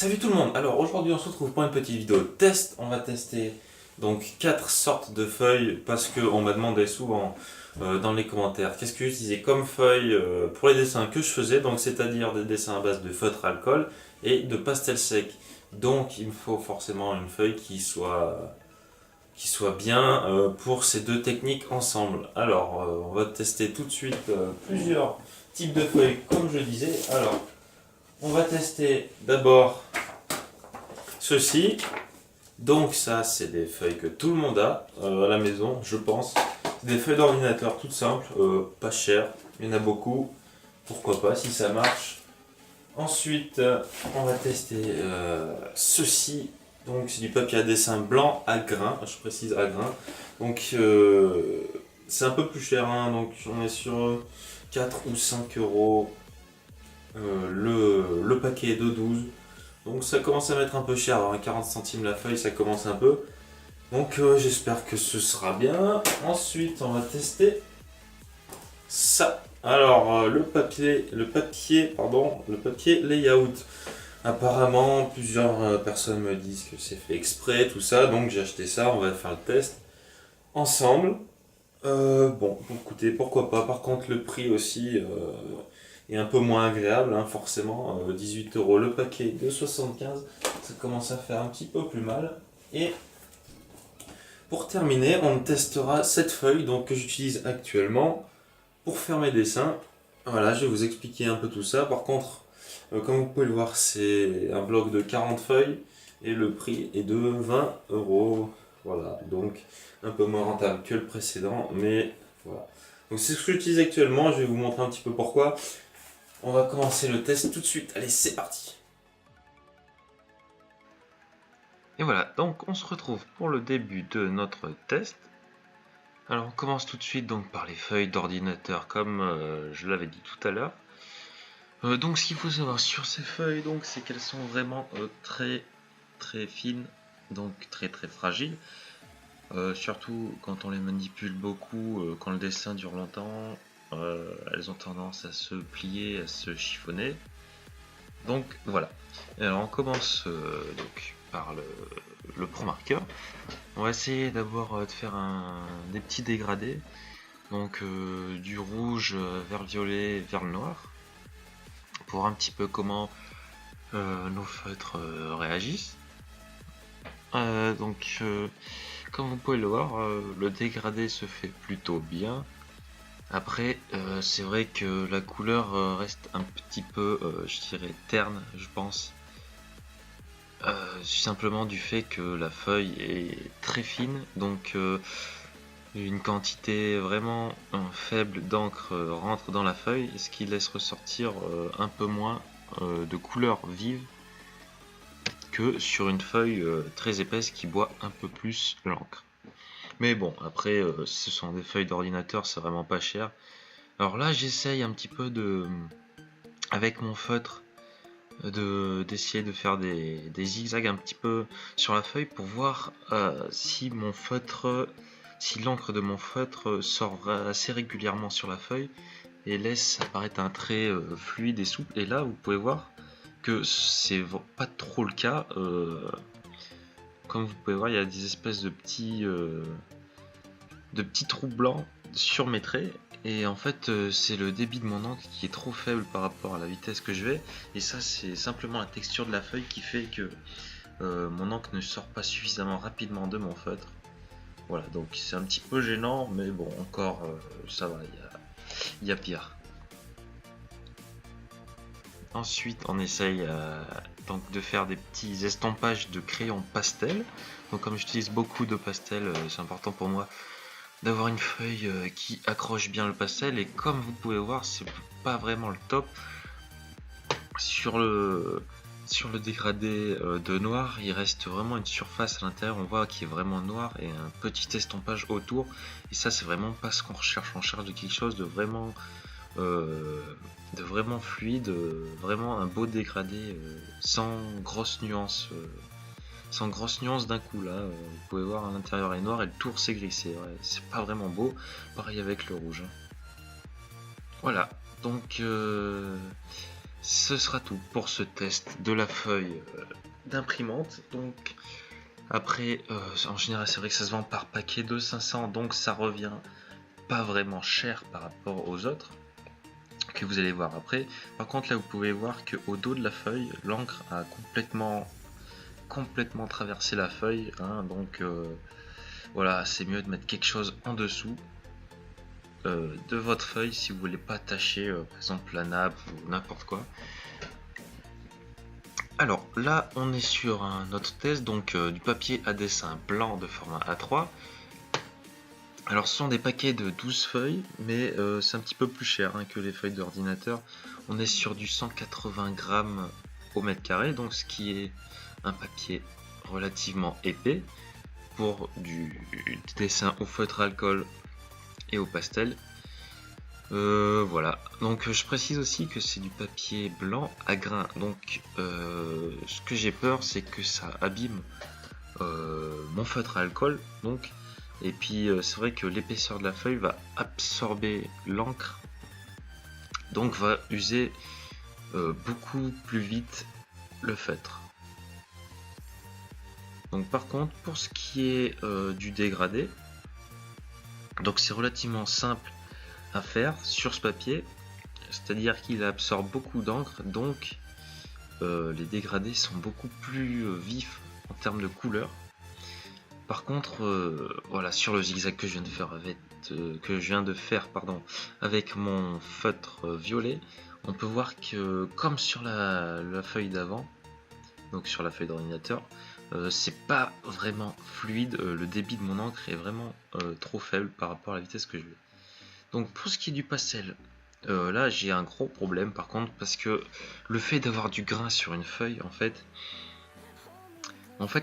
Salut tout le monde. Alors aujourd'hui on se retrouve pour une petite vidéo test. On va tester donc 4 sortes de feuilles parce qu'on m'a demandé souvent dans les commentaires qu'est-ce que j'utilisais comme feuille pour les dessins que je faisais, donc c'est-à-dire des dessins à base de feutre alcool et de pastel sec. Donc il me faut forcément une feuille qui soit bien pour ces deux techniques ensemble. Alors on va tester tout de suite plusieurs types de feuilles comme je disais. Alors on va tester d'abord ceci. Donc ça c'est des feuilles que tout le monde a à la maison, je pense. C'est des feuilles d'ordinateur toutes simples, pas chères, il y en a beaucoup. Pourquoi pas si ça marche. Ensuite on va tester ceci. Donc c'est du papier à dessin blanc à grains, je précise à grains. Donc c'est un peu plus cher, hein, donc on est sur 4 ou 5 euros le paquet de 12. Donc ça commence à mettre un peu cher, alors à 40 centimes la feuille ça commence un peu. Donc j'espère que ce sera bien. Ensuite on va tester ça. Alors le papier layout. Apparemment plusieurs personnes me disent que c'est fait exprès, tout ça, donc j'ai acheté ça, on va faire le test ensemble. Bon, écoutez, pourquoi pas. Par contre le prix aussi est un peu moins agréable, hein, forcément. 18 euros le paquet de 75, ça commence à faire un petit peu plus mal. Et pour terminer, on testera cette feuille donc, que j'utilise actuellement pour faire mes dessins. Voilà, je vais vous expliquer un peu tout ça. Par contre, comme vous pouvez le voir, c'est un bloc de 40 feuilles et le prix est de 20 euros. Voilà, donc un peu moins rentable que le précédent, mais voilà. Donc c'est ce que j'utilise actuellement, je vais vous montrer un petit peu pourquoi. On va commencer le test tout de suite. Allez, c'est parti. Et voilà, donc on se retrouve pour le début de notre test. Alors on commence tout de suite donc par les feuilles d'ordinateur comme je l'avais dit tout à l'heure. Donc ce qu'il faut savoir sur ces feuilles, donc c'est qu'elles sont vraiment très très fines, donc très très fragiles. Surtout quand on les manipule beaucoup, quand le dessin dure longtemps, elles ont tendance à se plier, à se chiffonner. Donc voilà. Alors on commence donc par le pro marqueur. On va essayer d'abord de faire des petits dégradés. Donc du rouge vers le violet vers le noir. Pour voir un petit peu comment nos feutres réagissent. Donc comme vous pouvez le voir, le dégradé se fait plutôt bien. Après, c'est vrai que la couleur reste un petit peu, je dirais, terne, je pense. Simplement du fait que la feuille est très fine, donc une quantité vraiment faible d'encre rentre dans la feuille, ce qui laisse ressortir un peu moins de couleur vive que sur une feuille très épaisse qui boit un peu plus l'encre. Mais bon, après, ce sont des feuilles d'ordinateur, c'est vraiment pas cher. Alors là, j'essaye un petit peu avec mon feutre, d'essayer de faire des zigzags un petit peu sur la feuille pour voir si l'encre de mon feutre sort assez régulièrement sur la feuille et laisse apparaître un trait fluide et souple. Et là, vous pouvez voir que c'est pas trop le cas. Comme vous pouvez voir, il y a des espèces de petits trous blancs sur mes traits, et en fait c'est le débit de mon encre qui est trop faible par rapport à la vitesse que je vais, et ça c'est simplement la texture de la feuille qui fait que mon encre ne sort pas suffisamment rapidement de mon feutre. Voilà, donc c'est un petit peu gênant, mais bon, encore ça va, il y a pire. Ensuite on essaye donc de faire des petits estampages de crayon pastel. Donc comme j'utilise beaucoup de pastel, c'est important pour moi d'avoir une feuille qui accroche bien le pastel, et comme vous pouvez voir, c'est pas vraiment le top. Sur le dégradé de noir, il reste vraiment une surface à l'intérieur, on voit qui est vraiment noir, et un petit estompage autour, et ça c'est vraiment pas ce qu'on recherche. On cherche de quelque chose de vraiment fluide, vraiment un beau dégradé sans grosses nuances. Sans grosse nuance d'un coup là, vous pouvez voir à l'intérieur est noir et le tour c'est gris, c'est pas vraiment beau, pareil avec le rouge. Voilà, donc ce sera tout pour ce test de la feuille d'imprimante. Donc après, en général, c'est vrai que ça se vend par paquet de 500, donc ça revient pas vraiment cher par rapport aux autres que vous allez voir après. Par contre, là, vous pouvez voir que au dos de la feuille, l'encre a complètement traversé la feuille, hein, donc voilà, c'est mieux de mettre quelque chose en dessous de votre feuille si vous voulez pas tacher par exemple la nappe ou n'importe quoi. Alors là, on est sur un autre test, donc du papier à dessin blanc de format A3. Alors ce sont des paquets de 12 feuilles, mais c'est un petit peu plus cher hein, que les feuilles d'ordinateur. On est sur du 180 grammes au mètre carré, donc ce qui est un papier relativement épais pour du dessin au feutre alcool et au pastel. Voilà, donc je précise aussi que c'est du papier blanc à grains, donc ce que j'ai peur c'est que ça abîme mon feutre à alcool, donc, et puis c'est vrai que l'épaisseur de la feuille va absorber l'encre, donc va user beaucoup plus vite le feutre. Donc par contre, pour ce qui est du dégradé, donc c'est relativement simple à faire sur ce papier, c'est-à-dire qu'il absorbe beaucoup d'encre, donc les dégradés sont beaucoup plus vifs en termes de couleur. Par contre, voilà, sur le zigzag que je viens de faire, avec mon feutre violet, on peut voir que comme sur la feuille d'avant, donc sur la feuille d'ordinateur, c'est pas vraiment fluide, le débit de mon encre est vraiment trop faible par rapport à la vitesse que je vais. Donc pour ce qui est du pastel, là j'ai un gros problème par contre, parce que le fait d'avoir du grain sur une feuille, en fait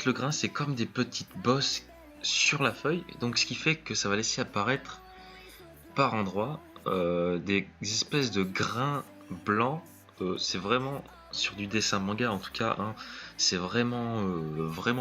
le grain c'est comme des petites bosses sur la feuille, donc ce qui fait que ça va laisser apparaître par endroits des espèces de grains blancs. C'est vraiment, sur du dessin manga en tout cas, hein, c'est vraiment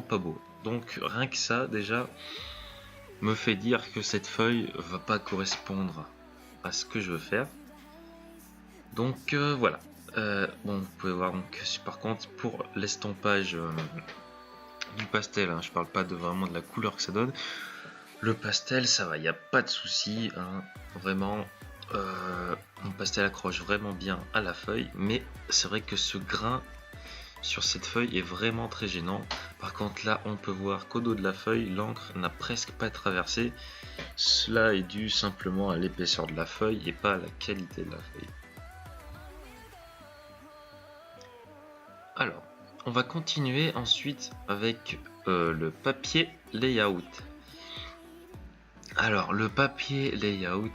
pas beau. Donc rien que ça déjà me fait dire que cette feuille va pas correspondre à ce que je veux faire. Donc voilà. Bon, vous pouvez voir donc par contre pour l'estompage du pastel, hein, je parle pas de vraiment de la couleur que ça donne. Le pastel, ça va, il n'y a pas de souci, hein, vraiment. Mon pastel accroche vraiment bien à la feuille, mais c'est vrai que ce grain sur cette feuille est vraiment très gênant. Par contre là on peut voir qu'au dos de la feuille l'encre n'a presque pas traversé. Cela est dû simplement à l'épaisseur de la feuille et pas à la qualité de la feuille. Alors on va continuer ensuite avec le papier layout. Alors le papier layout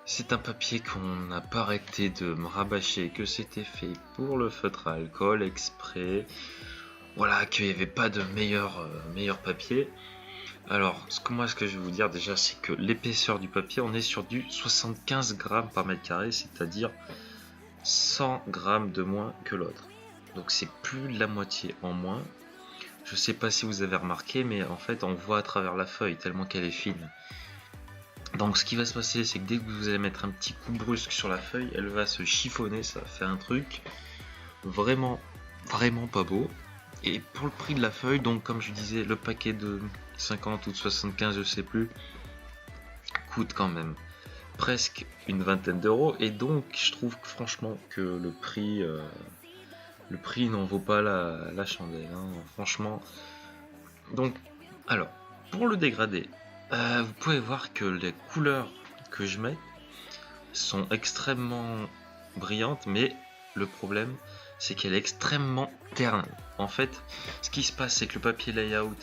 c'est un papier qu'on n'a pas arrêté de me rabâcher, que c'était fait pour le feutre à alcool exprès, voilà, qu'il n'y avait pas de meilleur papier. Alors ce que je vais vous dire déjà, c'est que l'épaisseur du papier, on est sur du 75 grammes par mètre carré, c'est-à-dire 100 grammes de moins que l'autre. Donc c'est plus de la moitié en moins. Je sais pas si vous avez remarqué, mais en fait on voit à travers la feuille tellement qu'elle est fine. Donc ce qui va se passer, c'est que dès que vous allez mettre un petit coup brusque sur la feuille, elle va se chiffonner, ça va faire un truc vraiment pas beau. Et pour le prix de la feuille, donc comme je disais, le paquet de 50 ou de 75, je sais plus, coûte quand même presque une vingtaine d'euros. Et donc je trouve que, franchement que le prix n'en vaut pas la chandelle, hein, franchement. Donc alors, pour le dégradé, vous pouvez voir que les couleurs que je mets sont extrêmement brillantes, mais le problème c'est qu'elle est extrêmement terne. En fait, ce qui se passe, c'est que le papier layout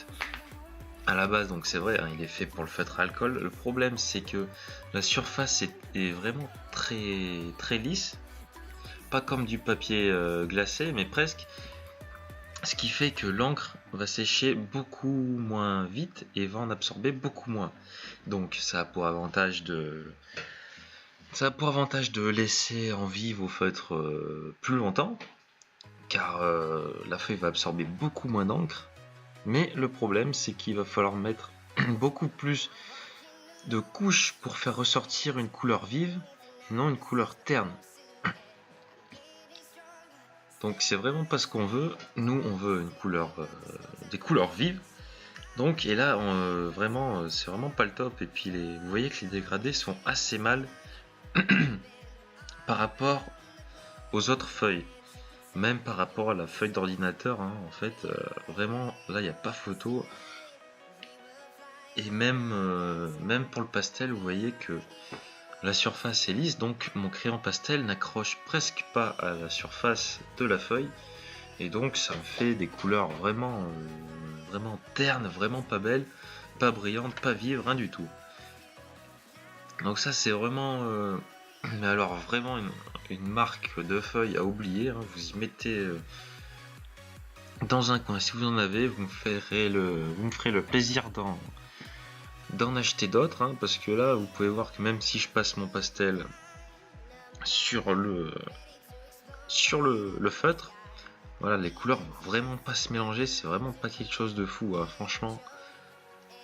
à la base, donc c'est vrai, hein, il est fait pour le feutre à alcool. Le problème c'est que la surface est vraiment très lisse, pas comme du papier glacé, mais presque. Ce qui fait que l'encre va sécher beaucoup moins vite et va en absorber beaucoup moins. Donc ça a pour avantage de laisser en vie vos feutres plus longtemps, car la feuille va absorber beaucoup moins d'encre. Mais le problème c'est qu'il va falloir mettre beaucoup plus de couches pour faire ressortir une couleur vive, non une couleur terne. Donc c'est vraiment pas ce qu'on veut. Nous on veut une couleur, des couleurs vives. Donc et là vraiment c'est vraiment pas le top. Et puis vous voyez que les dégradés sont assez mal par rapport aux autres feuilles. Même par rapport à la feuille d'ordinateur, hein, en fait, vraiment là il n'y a pas photo. Et même pour le pastel, vous voyez que la surface est lisse, donc mon crayon pastel n'accroche presque pas à la surface de la feuille. Et donc ça me fait des couleurs vraiment ternes, vraiment pas belles, pas brillantes, pas vives, rien du tout. Donc ça c'est vraiment, mais alors vraiment une marque de feuille à oublier, hein. Vous y mettez dans un coin, si vous en avez, vous me ferez le plaisir d'en acheter d'autres, hein, parce que là vous pouvez voir que même si je passe mon pastel sur le feutre, voilà, les couleurs vont vraiment pas se mélanger, c'est vraiment pas quelque chose de fou, hein. Franchement,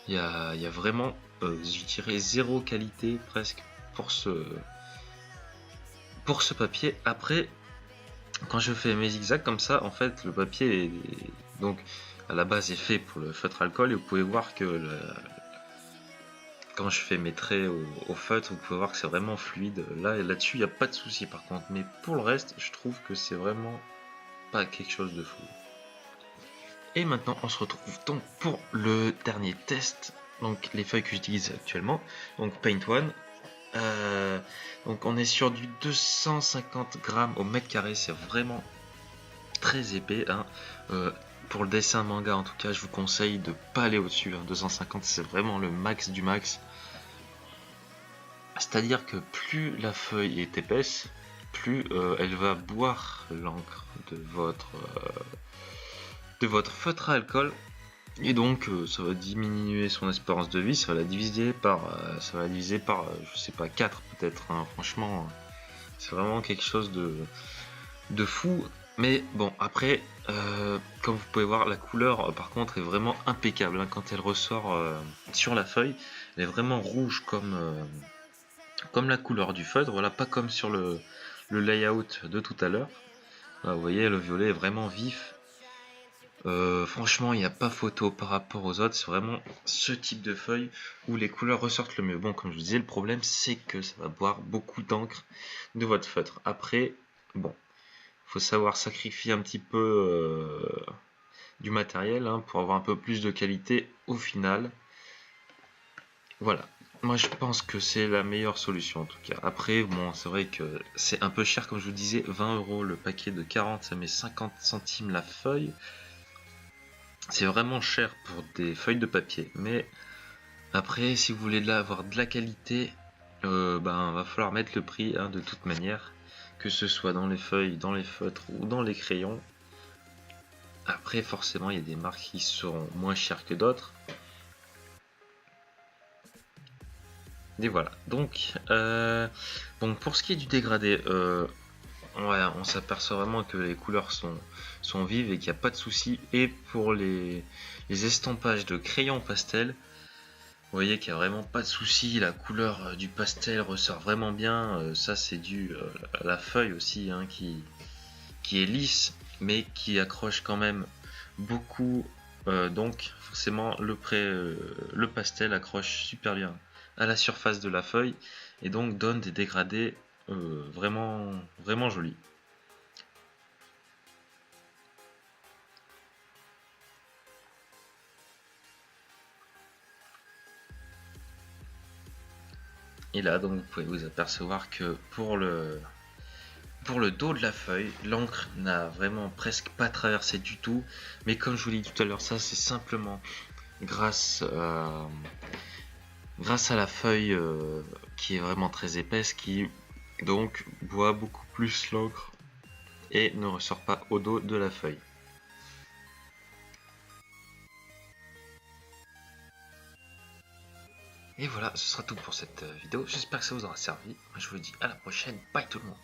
il y a vraiment, je dirais, zéro qualité presque pour ce papier. Après, quand je fais mes zigzags comme ça, en fait, le papier donc à la base est fait pour le feutre alcool, et vous pouvez voir que quand je fais mes traits au feutre, vous pouvez voir que c'est vraiment fluide. Là-dessus, il n'y a pas de souci par contre. Mais pour le reste, je trouve que c'est vraiment pas quelque chose de fou. Et maintenant, on se retrouve donc pour le dernier test. Donc les feuilles que j'utilise actuellement. Donc Paint One. Donc on est sur du 250 grammes au mètre carré. C'est vraiment très épais, hein. Pour le dessin manga en tout cas, je vous conseille de pas aller au-dessus, hein. 250 c'est vraiment le max du max. C'est-à-dire que plus la feuille est épaisse, plus elle va boire l'encre de votre feutre à alcool, et donc ça va diminuer son espérance de vie, ça va la diviser par, je sais pas, 4 peut-être, hein. Franchement, c'est vraiment quelque chose de fou. Mais bon, après, comme vous pouvez voir, la couleur par contre est vraiment impeccable, hein. Quand elle ressort sur la feuille, elle est vraiment rouge comme la couleur du feutre, voilà, pas comme sur le layout de tout à l'heure. Vous voyez, le violet est vraiment vif. Franchement, il n'y a pas photo par rapport aux autres. C'est vraiment ce type de feuille où les couleurs ressortent le mieux. Bon, comme je vous disais, le problème c'est que ça va boire beaucoup d'encre de votre feutre. Après, bon, faut savoir sacrifier un petit peu du matériel, hein, pour avoir un peu plus de qualité au final. Voilà. Moi je pense que c'est la meilleure solution en tout cas. Après, bon, c'est vrai que c'est un peu cher, comme je vous disais, 20 € le paquet de 40, ça met 50 centimes la feuille. C'est vraiment cher pour des feuilles de papier. Mais après, si vous voulez avoir de la qualité, va falloir mettre le prix, hein, de toute manière. Que ce soit dans les feuilles, dans les feutres ou dans les crayons. Après, forcément, il y a des marques qui seront moins chères que d'autres. Et voilà. Donc pour ce qui est du dégradé, on s'aperçoit vraiment que les couleurs sont vives et qu'il n'y a pas de souci. Et pour les estampages de crayon pastel, vous voyez qu'il n'y a vraiment pas de souci. La couleur du pastel ressort vraiment bien. Ça c'est dû à la feuille aussi, hein, qui est lisse mais qui accroche quand même beaucoup. Donc forcément le pastel accroche super bien à la surface de la feuille et donc donne des dégradés vraiment jolis. Et là donc vous pouvez vous apercevoir que pour le dos de la feuille, l'encre n'a vraiment presque pas traversé du tout, mais comme je vous l'ai dit tout à l'heure, ça c'est simplement grâce à la feuille qui est vraiment très épaisse, qui donc boit beaucoup plus l'encre et ne ressort pas au dos de la feuille. Et voilà, ce sera tout pour cette vidéo. J'espère que ça vous aura servi. Je vous dis à la prochaine. Bye tout le monde.